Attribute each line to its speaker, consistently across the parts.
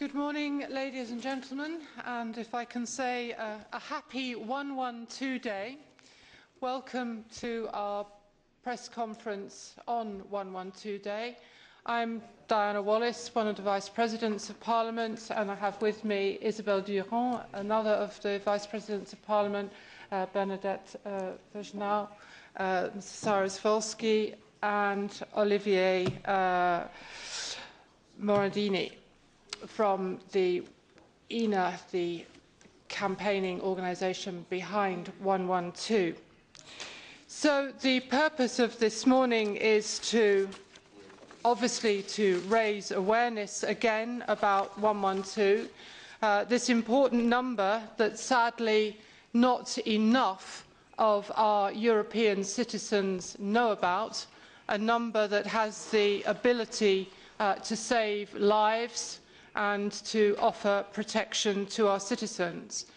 Speaker 1: Good morning, ladies and gentlemen, and if I can say a happy 112 day. Welcome to our press conference on 112 Day. I'm Diana Wallis, one of the Vice Presidents of Parliament, and I have with me Isabelle Durant, another of the Vice Presidents of Parliament, Bernadette Vergnaud, Saryusz-Wolski, and Olivier Morandini from the INA, the campaigning organisation behind 112. So the purpose of this morning is obviously to raise awareness again about 112, this important number that sadly not enough of our European citizens know about, a number that has the ability to save lives and to offer protection to our citizens.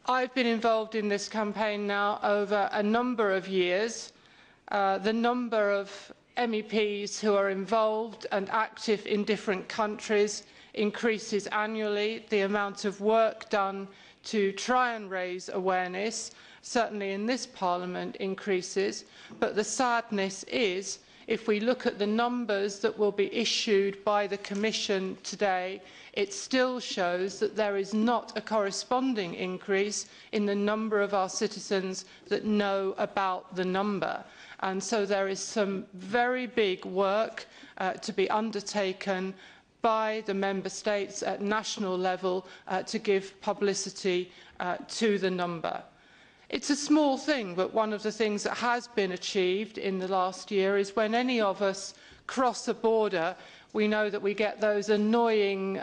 Speaker 1: I've been involved in this campaign now over a number of years. The number of MEPs who are involved and active in different countries increases annually. The amount of work done to try and raise awareness, certainly in this Parliament, increases. But the sadness is, if we look at the numbers that will be issued by the Commission today, it still shows that there is not a corresponding increase in the number of our citizens that know about the number. And so there is some very big work to be undertaken by the Member States at national level to give publicity to the number. It's a small thing, but one of the things that has been achieved in the last year is when any of us cross a border, we know that we get those annoying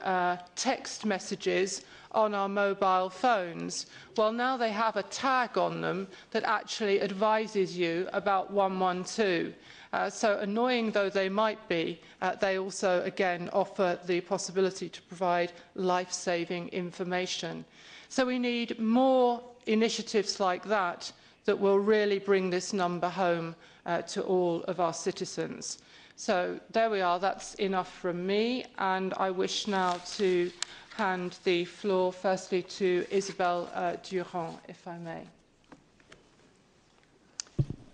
Speaker 1: text messages on our mobile phones. Well, now they have a tag on them that actually advises you about 112. So annoying though they might be, they also again offer the possibility to provide life-saving information. So we need more initiatives like that that will really bring this number home to all of our citizens. So there we are, that's enough from me, and I wish now to hand the floor firstly to Isabelle Durant, if I may.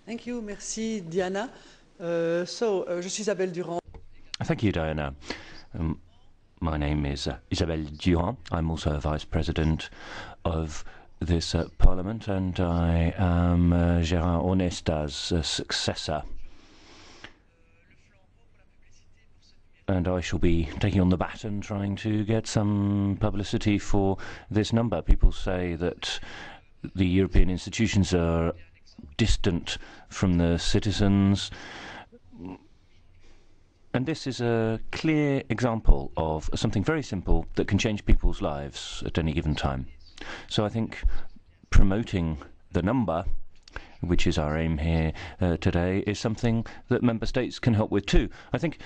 Speaker 2: Thank you, merci Diana. Je suis Isabelle Durant.
Speaker 3: Thank you, Diana. My name is Isabelle Durant. I'm also a Vice President of this Parliament, and I am Gérard Onesta's successor. And I shall be taking on the baton, trying to get some publicity for this number. People say that the European institutions are distant from the citizens. And this is a clear example of something very simple that can change people's lives at any given time. So I think promoting the number, which is our aim here today, is something that Member States can help with too. I think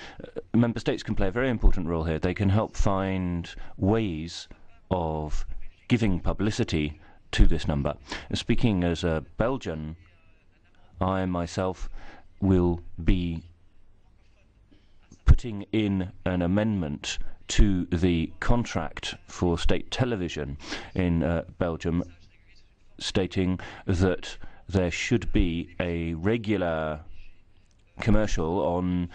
Speaker 3: Member States can play a very important role here. They can help find ways of giving publicity to this number. Speaking as a Belgian, I myself will be putting in an amendment to the contract for state television in Belgium, stating that there should be a regular commercial on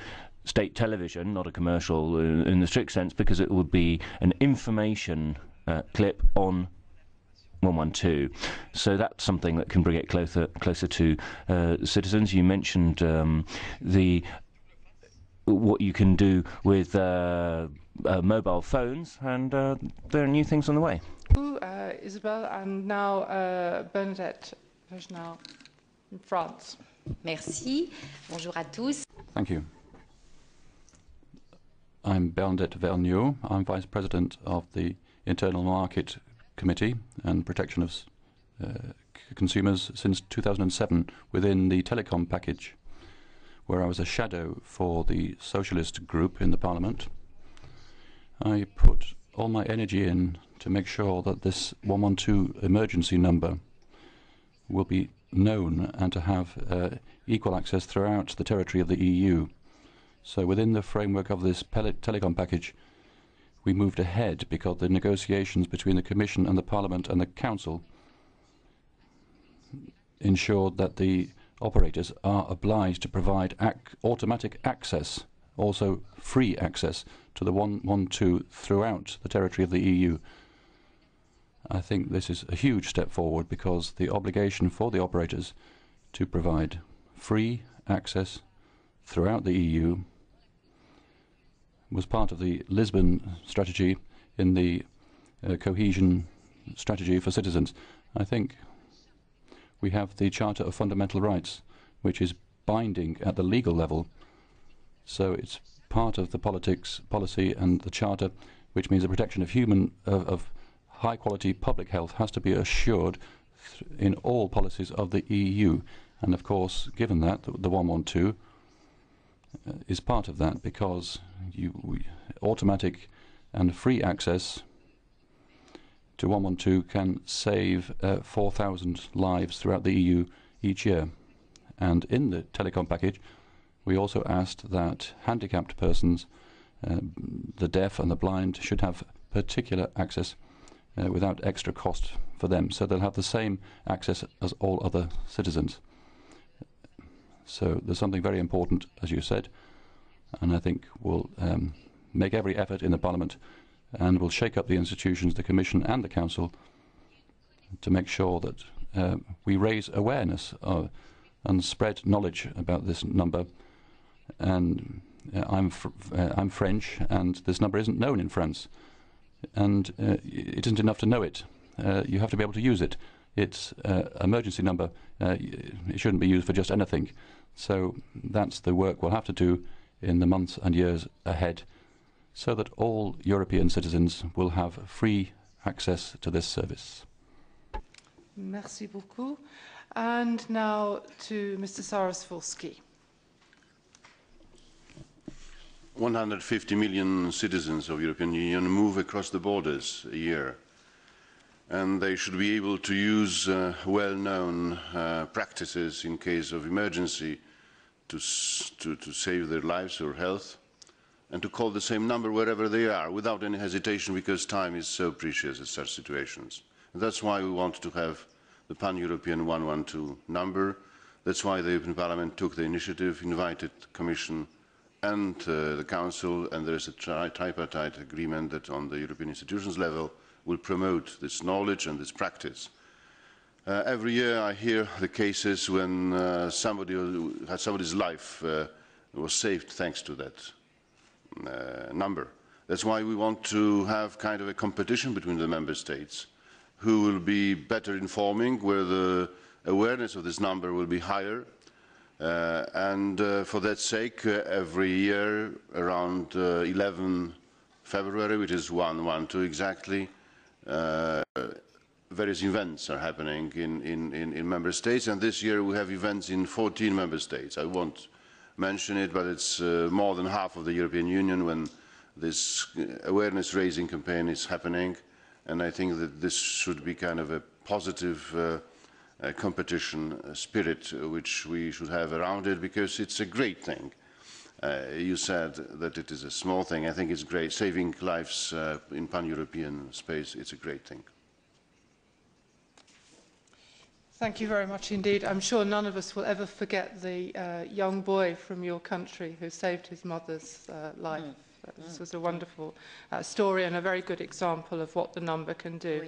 Speaker 3: state television, not a commercial in the strict sense, because it would be an information clip on 112. So that's something that can bring it closer to citizens. You mentioned what you can do with mobile phones, and there are new things on the way.
Speaker 1: Isabelle, and now Bernadette Vergnaud from France.
Speaker 4: Merci. Bonjour à tous.
Speaker 5: Thank you. I'm Bernadette Vergnaud. I'm Vice President of the Internal Market Committee and Protection of Consumers since 2007 within the telecom package, where I was a shadow for the Socialist group in the Parliament. I put all my energy in to make sure that this 112 emergency number will be known and to have equal access throughout the territory of the EU. So within the framework of this telecom package, we moved ahead because the negotiations between the Commission and the Parliament and the Council ensured that the operators are obliged to provide automatic access, also free access, to the 112 throughout the territory of the EU. I think this is a huge step forward because the obligation for the operators to provide free access throughout the EU was part of the Lisbon strategy in the cohesion strategy for citizens. I think we have the Charter of Fundamental Rights, which is binding at the legal level. So it's part of the policy and the Charter, which means the protection of high-quality public health has to be assured in all policies of the EU. And of course, given that, the 112 is part of that because automatic and free access to 112 can save 4,000 lives throughout the EU each year. And in the telecom package, we also asked that handicapped persons, the deaf and the blind, should have particular access without extra cost for them, so they'll have the same access as all other citizens. So there's something very important, as you said, and I think we'll make every effort in the Parliament and we'll shake up the institutions, the Commission and the Council, to make sure that we raise awareness and spread knowledge about this number. And I'm French, and this number isn't known in France. And it isn't enough to know it. You have to be able to use it. It's an emergency number. It shouldn't be used for just anything. So that's the work we'll have to do in the months and years ahead, so that all European citizens will have free access to this service.
Speaker 1: Merci beaucoup. And now to Mr. Saryusz-Wolski.
Speaker 6: 150 million citizens of the European Union move across the borders a year, and they should be able to use well-known practices in case of emergency to save their lives or health, and to call the same number wherever they are without any hesitation, because time is so precious in such situations. And that's why we want to have the pan-European 112 number. That's why the European Parliament took the initiative, invited the Commission and the Council, and there is a tripartite agreement that on the European institutions level will promote this knowledge and this practice. Every year I hear the cases when somebody's life was saved thanks to that number. That's why we want to have kind of a competition between the member states, who will be better informing, where the awareness of this number will be higher. And for that sake, every year around 11 February, which is 112 exactly, various events are happening in member states, and this year we have events in 14 member states. I won't mention it, but it's more than half of the European Union when this awareness-raising campaign is happening, and I think that this should be kind of a positive competition spirit which we should have around it, because it's a great thing. You said that it is a small thing. I think it's great. Saving lives in pan-European space, it's a great thing.
Speaker 1: Thank you very much indeed. I'm sure none of us will ever forget the young boy from your country who saved his mother's life. This was a wonderful story and a very good example of what the number can do.